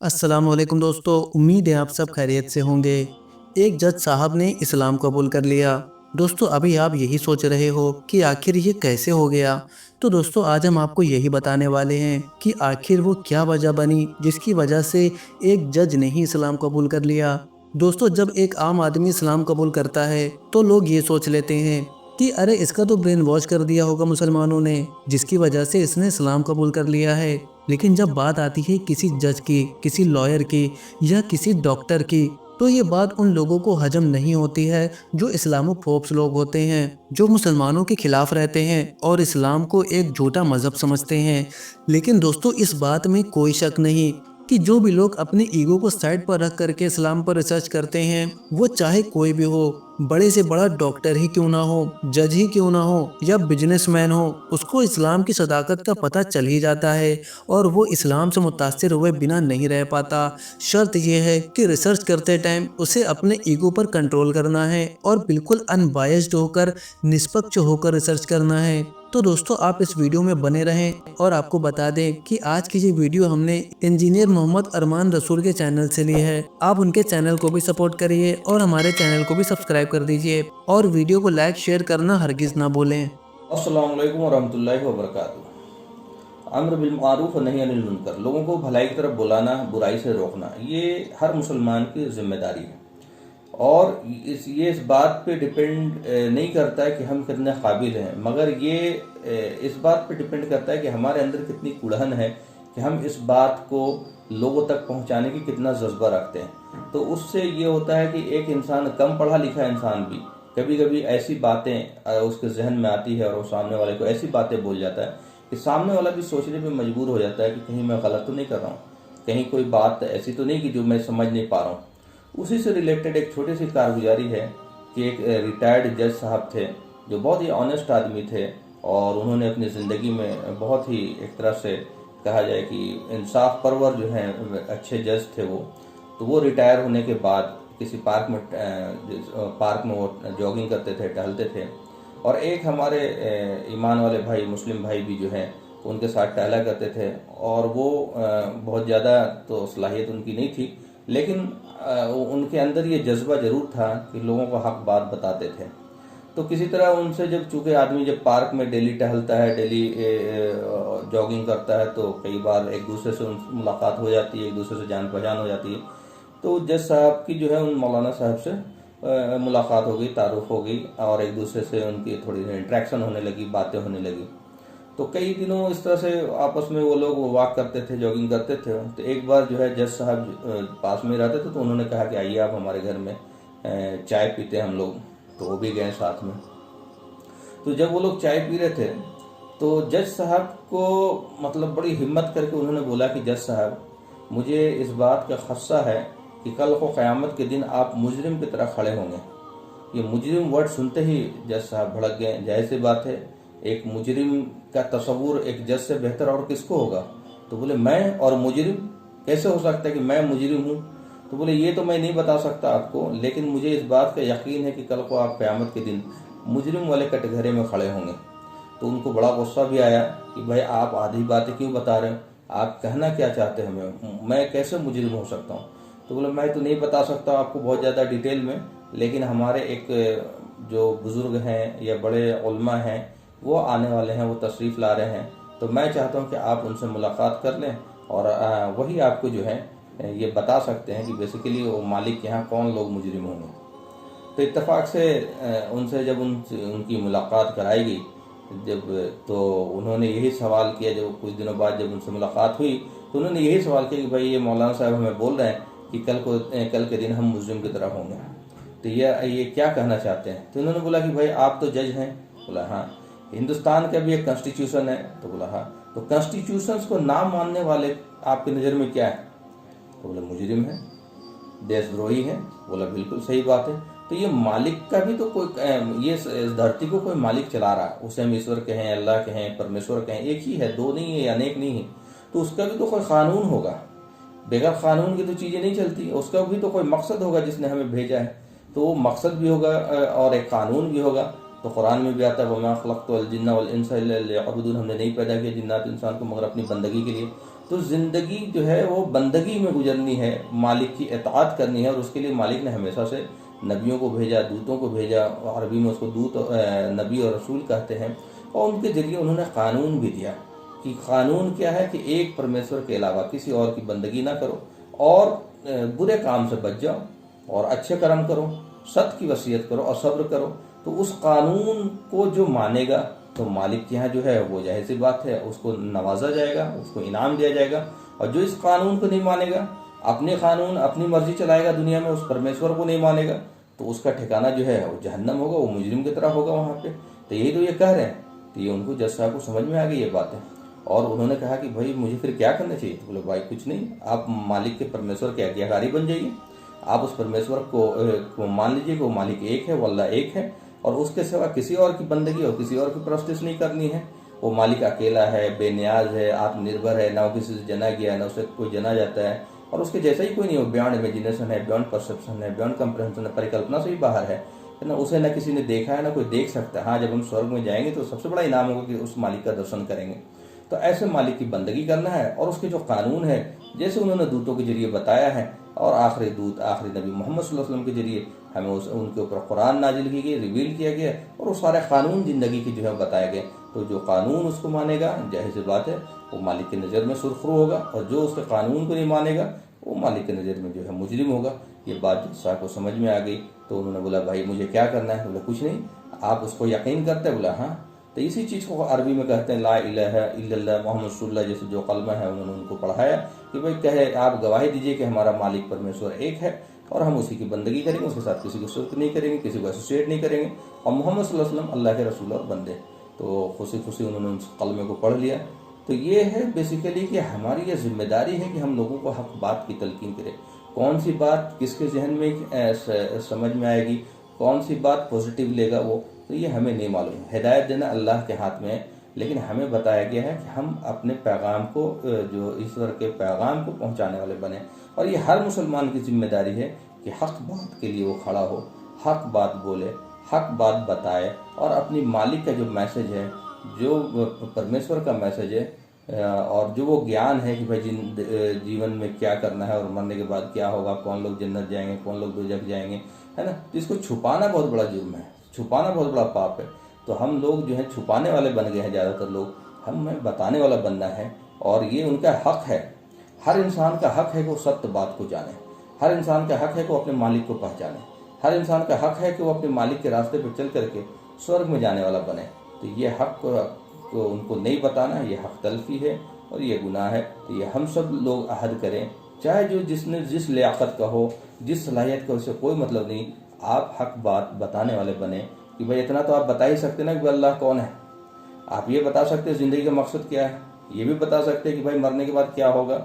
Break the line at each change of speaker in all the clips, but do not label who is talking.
अस्सलामुअलैकुम दोस्तों, उम्मीद है आप सब खैरियत से होंगे। एक जज साहब ने इस्लाम कबूल कर लिया। दोस्तों, अभी आप यही सोच रहे हो कि आखिर ये कैसे हो गया। तो दोस्तों, आज हम आपको यही बताने वाले हैं कि आखिर वो क्या वजह बनी जिसकी वजह से एक जज ने ही इस्लाम कबूल कर लिया। दोस्तों, जब एक आम आदमी इस्लाम कबूल करता है तो लोग ये सोच लेते हैं कि अरे इसका तो ब्रेन वॉश कर दिया होगा मुसलमानों ने, जिसकी वजह से इसने इस्लाम कबूल कर लिया है। लेकिन जब बात आती है किसी जज की, किसी लॉयर की या किसी डॉक्टर की, तो ये बात उन लोगों को हजम नहीं होती है जो इस्लामोफोब्स लोग होते हैं, जो मुसलमानों के खिलाफ रहते हैं और इस्लाम को एक झूठा मजहब समझते हैं। लेकिन दोस्तों, इस बात में कोई शक नहीं कि जो भी लोग अपने ईगो को साइड पर रख करके इस्लाम पर रिसर्च करते हैं, वो चाहे कोई भी हो, बड़े से बड़ा डॉक्टर ही क्यों ना हो, जज ही क्यों ना हो या बिजनेसमैन हो, उसको इस्लाम की सदाकत का पता चल ही जाता है और वो इस्लाम से मुतासिर हुए बिना नहीं रह पाता। शर्त यह है कि रिसर्च करते टाइम उसे अपने ईगो पर कंट्रोल करना है और बिल्कुल अनबायस्ड होकर, निष्पक्ष होकर रिसर्च करना है। तो दोस्तों, आप इस वीडियो में बने रहें और आपको बता दें कि आज की ये वीडियो हमने इंजीनियर मोहम्मद अरमान रसूल के चैनल से ली है। आप उनके चैनल को भी सपोर्ट करिए और हमारे चैनल को भी सब्सक्राइब कर दीजिए और वीडियो को लाइक शेयर करना हरगिज़ ना भूलें।
अस्सलाम वालेकुम वरहमतुल्लाहि वबरकातुहू। अम्र बिल मारूफ और नही अनिल मुनकर, लोगों को भलाई की तरफ बुलाना, बुराई से रोकना, ये हर मुसलमान की जिम्मेदारी है। और इस बात पे डिपेंड नहीं करता है कि हम कितने काबिल हैं, मगर ये इस बात पे डिपेंड करता है कि हमारे अंदर कितनी कुड़हन है कि हम इस बात को लोगों तक पहुंचाने की कितना जज्बा रखते हैं। तो उससे ये होता है कि एक इंसान, कम पढ़ा लिखा इंसान भी कभी कभी ऐसी बातें उसके जहन में आती है और वो सामने वाले को ऐसी बातें बोल जाता है कि सामने वाला भी सोचने पे मजबूर हो जाता है कि कहीं मैं गलत तो नहीं कर रहा हूँ, कहीं कोई बात ऐसी तो नहीं कि जो मैं समझ नहीं पा रहा हूँ। उसी से रिलेटेड एक छोटी सी कारगुजारी है कि एक रिटायर्ड जज साहब थे जो बहुत ही ऑनेस्ट आदमी थे और उन्होंने अपनी ज़िंदगी में बहुत ही, एक तरह से कहा जाए कि इंसाफ परवर जो हैं, अच्छे जज थे वो। तो वो रिटायर होने के बाद किसी पार्क में वो जॉगिंग करते थे, टहलते थे और एक हमारे ईमान वाले भाई, मुस्लिम भाई भी जो हैं, उनके साथ टहला करते थे। और वो बहुत ज़्यादा तो सलाहियत उनकी नहीं थी, लेकिन उनके अंदर ये जज्बा ज़रूर था कि लोगों को हक बात बताते थे। तो किसी तरह उनसे, जब चूँकि आदमी जब पार्क में डेली टहलता है, डेली जॉगिंग करता है, तो कई बार एक दूसरे से मुलाकात हो जाती है, एक दूसरे से जान पहचान हो जाती है। तो जज साहब की जो है उन मौलाना साहब से मुलाकात हो गई, तारुफ हो गई और एक दूसरे से उनकी थोड़ी इंट्रैक्शन होने लगी, बातें होने लगी। तो कई दिनों इस तरह से आपस में वो लोग वॉक करते थे, जॉगिंग करते थे। तो एक बार जो है जज साहब पास में रहते थे, तो उन्होंने कहा कि आइए आप हमारे घर में चाय पीते हैं हम लोग। तो वो भी गए साथ में। तो जब वो लोग चाय पी रहे थे तो जज साहब को मतलब बड़ी हिम्मत करके उन्होंने बोला कि जज साहब, मुझे इस बात का खदशा है कि कल को क़यामत के दिन आप मुजरिम की तरह खड़े होंगे। ये मुजरिम वर्ड सुनते ही जज साहब भड़क गए। जाहिर सी बात है, एक मुजरिम का तस्वुर एक जज से बेहतर और किसको होगा। तो बोले, मैं और मुजरिम कैसे हो सकता है कि मैं मुजरिम हूँ। तो बोले, ये तो मैं नहीं बता सकता आपको, लेकिन मुझे इस बात का यकीन है कि कल को आप क़यामत के दिन मुजरिम वाले कटघरे में खड़े होंगे। तो उनको बड़ा गुस्सा भी आया कि भाई आप आधी बातें क्यों बता रहे हो, आप कहना क्या चाहते हैं हमें, मैं कैसे मुजरिम हो सकता हूँ। तो बोले, मैं तो नहीं बता सकता आपको बहुत ज़्यादा डिटेल में, लेकिन हमारे एक जो बुज़ुर्ग हैं या बड़े उलमा हैं वो आने वाले हैं, वो तशरीफ़ ला रहे हैं। तो मैं चाहता हूँ कि आप उनसे मुलाकात कर लें और वही आपको जो है ये बता सकते हैं कि बेसिकली वो मालिक के यहाँ कौन लोग मुजरिम होंगे। तो इत्तेफाक से उनसे जब उनकी मुलाकात कराई गई, जब तो उन्होंने यही सवाल किया, जब कुछ दिनों बाद जब उनसे मुलाकात हुई तो उन्होंने यही सवाल किया कि भाई ये मौलाना साहब हमें बोल रहे हैं कि कल के दिन हम मुजरिम की तरह होंगे, तो ये क्या कहना चाहते हैं। तो उन्होंने बोला कि भाई आप तो जज हैं। बोला, हाँ। हिंदुस्तान का भी एक कॉन्स्टिट्यूशन है। तो बोला, हाँ। तो कॉन्स्टिट्यूशन को ना मानने वाले आपकी नज़र में क्या है। तो बोला, मुजरिम है, देशद्रोही है। बोला, बिल्कुल सही बात है। तो ये मालिक का भी तो कोई, ये इस धरती को कोई मालिक चला रहा है, उसे हम ईश्वर कहें, अल्लाह कहें, परमेश्वर कहें, एक ही है, दो नहीं है, अनेक नहीं है। तो उसका भी तो कोई कानून होगा, बगैर कानून की तो चीज़ें नहीं चलती। उसका भी तो कोई मकसद होगा जिसने हमें भेजा है, तो वो मकसद भी होगा और एक कानून भी होगा। तो कुरान में भी आता है, वमा खलक़्तुल जिन्ना वल इंसा इल्ला लियअबुदून, हमने नहीं पैदा किया जिन्नात इंसान को मगर अपनी बंदगी के लिए। तो ज़िंदगी जो है वो बंदगी में गुजरनी है, मालिक की इताअत करनी है, और उसके लिए मालिक ने हमेशा से नबियों को भेजा, दूतों को भेजा, अरबी में उसको दूत नबी और रसूल कहते हैं, और उनके ज़रिए उन्होंने कानून भी दिया कि कानून क्या है कि एक परमेश्वर के अलावा किसी और की बंदगी ना करो, और बुरे काम से बच जाओ और अच्छे कर्म करो, सत्य की वसीयत करो और सब्र करो। तो उस कानून को जो मानेगा तो मालिक के यहाँ जो है वो जाहिर सी बात है उसको नवाजा जाएगा, उसको इनाम दिया जाएगा। और जो इस कानून को नहीं मानेगा, अपने कानून अपनी मर्जी चलाएगा दुनिया में, उस परमेश्वर को नहीं मानेगा, तो उसका ठिकाना जो है वो जहन्नम होगा, वो मुजरिम की तरह होगा वहाँ पे। तो यही तो ये कह रहे हैं। तो ये उनको जज साहब को समझ में आ गई ये बातें, और उन्होंने कहा कि भाई मुझे फिर क्या करना चाहिए। तो बोले भाई कुछ नहीं, आप मालिक के परमेश्वर के आज्ञाकारी बन जाइए, आप उस परमेश्वर को मान लीजिए कि वो मालिक एक है, वो अल्लाह एक है, और उसके सिवा किसी और की बंदगी और किसी और की परस्तिश नहीं करनी है। वो मालिक अकेला है, बेनियाज है, आत्मनिर्भर है, ना वो किसी से जना गया, ना उससे कोई जना जाता है, और उसके जैसा ही कोई नहीं हो। बियॉन्ड इमेजिनेशन है, बियॉन्ड परसेप्शन है, बियॉन्ड कंप्रहेंशन है, परिकल्पना से ही बाहर है ना। उसे ना किसी ने देखा है, ना कोई देख सकता है। हाँ, जब हम स्वर्ग में जाएंगे तो सबसे बड़ा इनाम होगा कि उस मालिक का दर्शन करेंगे। तो ऐसे मालिक की बंदगी करना है, और उसके जो कानून है जैसे उन्होंने दूतों के जरिए बताया है, और आखिरी दूत आखिरी नबी मोहम्मद सल्लल्लाहु अलैहि वसल्लम के जरिए हमें उनके ऊपर कुरान नाजिल की गई, रिवील किया गया, और वो सारे कानून ज़िंदगी के जो है बताए गए। तो जो कानून उसको मानेगा जाहिर सी बात है वो मालिक की नज़र में सुरखरू होगा, और जो उसके कानून को नहीं मानेगा वो मालिक की नज़र में जो है मुजरिम होगा। ये बात साहब को समझ में आ गई। तो उन्होंने बोला भाई मुझे क्या करना है। बोला कुछ नहीं, आप उसको यकीन करते हैं। बोला हाँ। तो इसी चीज़ को अरबी में कहते हैं ला इलाहा इल्लल्लाह मुहम्मद रसूलुल्लाह, जैसे जो कलमा है उन्होंने उनको पढ़ाया कि भाई कहे आप गवाही दीजिए कि हमारा मालिक परमेश्वर एक है, और हम उसी की बंदगी करेंगे, उसके साथ किसी को शिर्क नहीं करेंगे, किसी को एसोसिएट नहीं करेंगे, और मोहम्मद सल्लल्लाहु अलैहि वसल्लम अल्लाह के रसूल और बंदे। तो खुशी खुशी उन्होंने उस कलमे को पढ़ लिया। तो ये है बेसिकली कि हमारी ये जिम्मेदारी है कि हम लोगों को हक बात की तलकीन करें। कौन सी बात किसके जहन में समझ में आएगी, कौन सी बात पॉजिटिव लेगा वो, तो ये हमें नहीं मालूम। हिदायत देना अल्लाह के हाथ में है, लेकिन हमें बताया गया है कि हम अपने पैगाम को, जो ईश्वर के पैगाम को पहुंचाने वाले बने। और ये हर मुसलमान की जिम्मेदारी है कि हक बात के लिए वो खड़ा हो, हक बात बोले, हक बात बताए, और अपनी मालिक का जो मैसेज है, जो परमेश्वर का मैसेज है, और जो वो ज्ञान है कि भाई जीवन में क्या करना है और मरने के बाद क्या होगा, कौन लोग जन्नत जाएंगे, कौन लोग दोजख जाएंगे, है ना। तो इसको छुपाना बहुत बड़ा जुर्म है, छुपाना बहुत बड़ा पाप है। तो हम लोग जो है छुपाने वाले बन गए हैं ज़्यादातर लोग, हमें बताने वाला बनना है, और ये उनका हक है। हर इंसान का हक है कि वो सत्य बात को जाने, हर इंसान का हक है कि वो अपने मालिक को पहचाने, हर इंसान का हक है कि वो अपने मालिक के रास्ते पर चल करके स्वर्ग में जाने वाला बने। तो ये हक को उनको नहीं बताना, ये हक तलफी है और ये गुनाह है। तो ये हम सब लोग अहद करें, चाहे जो जिसने जिस लियाकत का हो, जिस सलाहियत का, उससे कोई मतलब नहीं, आप हक बात बताने वाले बने। कि भाई इतना तो आप बता ही सकते ना कि अल्लाह कौन है, आप ये बता सकते हैं ज़िंदगी का मकसद क्या है, ये भी बता सकते हैं कि भाई मरने के बाद क्या होगा,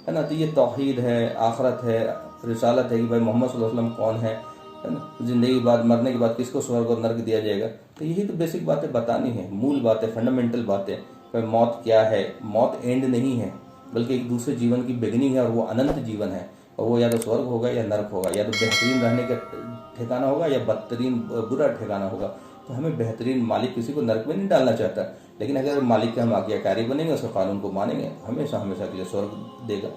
है ना। तो ये तौहीद है, आखरत है, रिसालत है कि भाई मोहम्मद सल्लल्लाहु अलैहि वसल्लम कौन है ना। ज़िंदगी के बाद, मरने के बाद किसको स्वर्ग और नर्क दिया जाएगा। तो यही तो बेसिक बातें बतानी है, मूल बातें, फंडामेंटल बातें। भाई मौत क्या है, मौत एंड नहीं है, बल्कि एक दूसरे जीवन की बिगनिंग है, और वो अनंत जीवन है, और वो या तो स्वर्ग होगा या नर्क होगा, या तो बेहतरीन रहने का ठिकाना होगा या बदतरीन बुरा ठिकाना होगा। तो हमें बेहतरीन मालिक किसी को नर्क में नहीं डालना चाहता, लेकिन अगर मालिक के हम आज्ञाकारी बनेंगे, उसके कानून को मानेंगे, हमेशा हमेशा के लिए स्वर्ग देगा।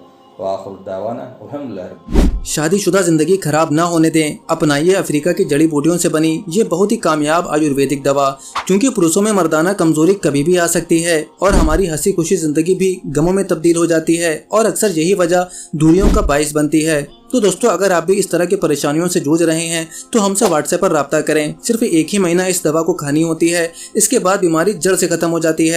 शादीशुदा जिंदगी खराब ना होने दें, अपनाइए अफ्रीका की जड़ी बूटियों से बनी ये बहुत ही कामयाब आयुर्वेदिक दवा। क्योंकि पुरुषों में मर्दाना कमजोरी कभी भी आ सकती है, और हमारी हंसी खुशी जिंदगी भी गमों में तब्दील हो जाती है, और अक्सर यही वजह दूरियों का बाइस बनती है। तो दोस्तों, अगर आप भी इस तरह की परेशानियों से जूझ रहे हैं तो हमसे व्हाट्सएप पर राब्ता करें। सिर्फ 1 ही महीना इस दवा को खानी होती है, इसके बाद बीमारी जड़ से खत्म हो जाती है।